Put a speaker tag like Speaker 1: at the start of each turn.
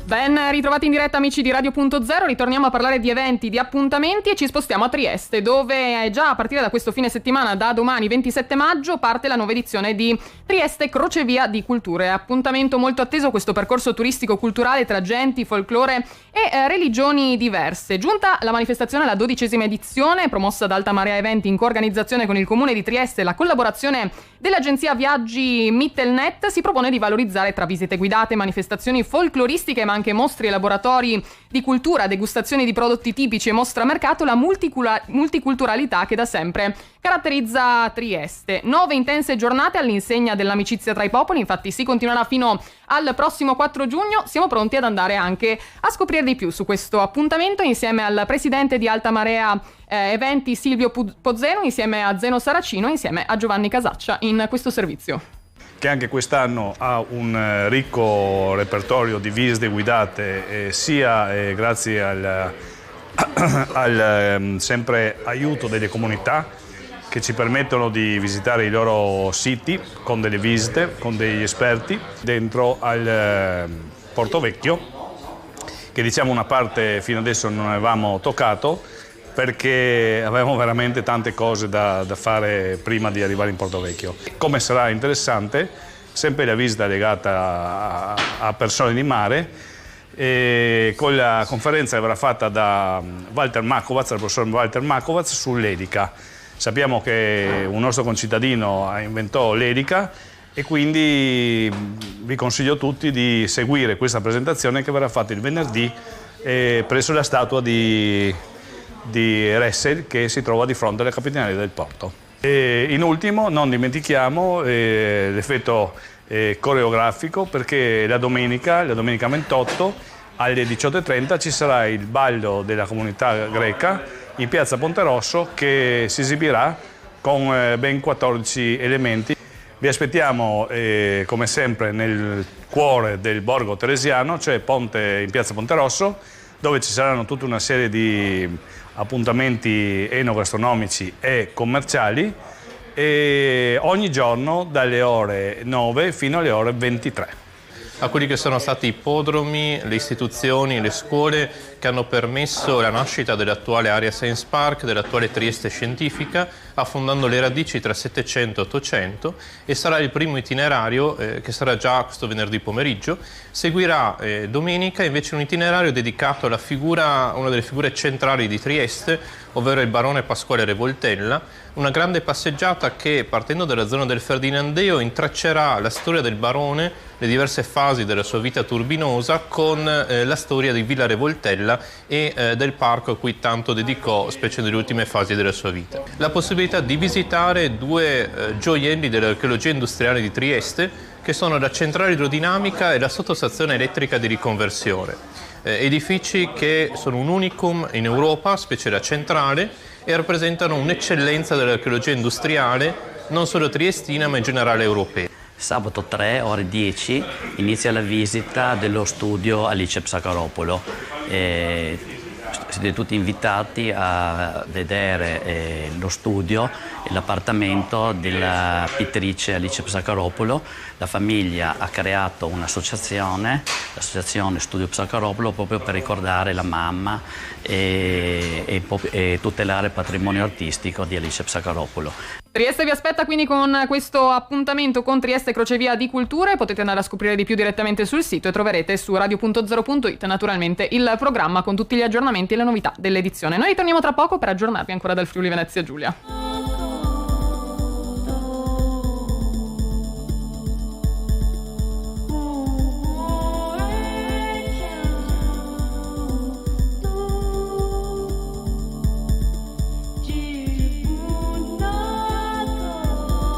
Speaker 1: Ben ritrovati in diretta amici di Radio.0, ritorniamo a parlare di eventi, di appuntamenti e ci spostiamo a Trieste, dove già a partire da questo fine settimana, da domani 27 maggio, parte la nuova edizione di Trieste Crocevia di Culture. Appuntamento molto atteso questo percorso turistico-culturale tra genti, folklore e religioni diverse. Giunta la manifestazione alla 12ª edizione, promossa da Alta Marea Eventi in coorganizzazione con il Comune di Trieste e la collaborazione dell'agenzia viaggi Mittelnet, si propone di valorizzare tra visite guidate, manifestazioni folcloristiche ma anche mostri e laboratori di cultura, degustazioni di prodotti tipici e mostra mercato, la multiculturalità che da sempre caratterizza Trieste. 9 intense giornate all'insegna dell'amicizia tra i popoli, infatti si continuerà fino al prossimo 4 giugno. Siamo pronti ad andare anche a scoprire di più su questo appuntamento insieme al presidente di Alta Marea Eventi Silvio Pozzeno, insieme a Zeno Saracino, insieme a Giovanni Casaccia in questo servizio.
Speaker 2: Che anche quest'anno ha un ricco repertorio di visite guidate, sia grazie al sempre aiuto delle comunità che ci permettono di visitare i loro siti con delle visite, con degli esperti, dentro al Porto Vecchio, che diciamo una parte fino adesso non avevamo toccato, perché avevamo veramente tante cose da fare prima di arrivare in Porto Vecchio. Come sarà interessante, sempre la visita legata a persone di mare, e con la conferenza che verrà fatta da Walter Makovac, il professor Walter Makovac, sull'Erica. Sappiamo che un nostro concittadino inventò l'Erica e quindi vi consiglio tutti di seguire questa presentazione che verrà fatta il venerdì presso la statua di Ressel, che si trova di fronte alla Capitaneria del Porto. E in ultimo non dimentichiamo l'effetto coreografico, perché la domenica 28 alle 18:30 ci sarà il ballo della comunità greca in piazza Ponte Rosso, che si esibirà con ben 14 elementi. Vi aspettiamo come sempre nel cuore del borgo teresiano, cioè in piazza Ponte Rosso, dove ci saranno tutta una serie di appuntamenti enogastronomici e commerciali, e ogni giorno dalle ore 9 fino alle ore 23.
Speaker 3: A quelli che sono stati i ippodromi, le istituzioni, le scuole che hanno permesso la nascita dell'attuale area Science Park, dell'attuale Trieste Scientifica, affondando le radici tra 700 e 800, e sarà il primo itinerario che sarà già questo venerdì pomeriggio. Seguirà domenica invece un itinerario dedicato alla figura, una delle figure centrali di Trieste, ovvero il barone Pasquale Revoltella, una grande passeggiata che, partendo dalla zona del Ferdinandeo, intreccerà la storia del barone, le diverse fasi della sua vita turbinosa, con la storia di Villa Revoltella e del parco a cui tanto dedicò, specie nelle ultime fasi della sua vita. La possibilità di visitare due gioielli dell'archeologia industriale di Trieste, che sono la centrale idrodinamica e la sottostazione elettrica di riconversione. Edifici che sono un unicum in Europa, specie la centrale, e rappresentano un'eccellenza dell'archeologia industriale non solo triestina ma in generale europea.
Speaker 4: Sabato 3, ore 10, inizia la visita dello studio Alice Psacharopoulou. Siete tutti invitati a vedere lo studio e l'appartamento della pittrice Alice Psacharopoulou. La famiglia ha creato un'associazione, l'associazione Studio Psacharopoulou, proprio per ricordare la mamma e tutelare il patrimonio artistico di Alice Psacharopoulou.
Speaker 1: Trieste vi aspetta quindi con questo appuntamento con Trieste Crocevia di Culture. Potete andare a scoprire di più direttamente sul sito e troverete su radio.0.it naturalmente il programma con tutti gli aggiornamenti e le novità dell'edizione. Noi ritorniamo tra poco per aggiornarvi ancora dal Friuli Venezia Giulia.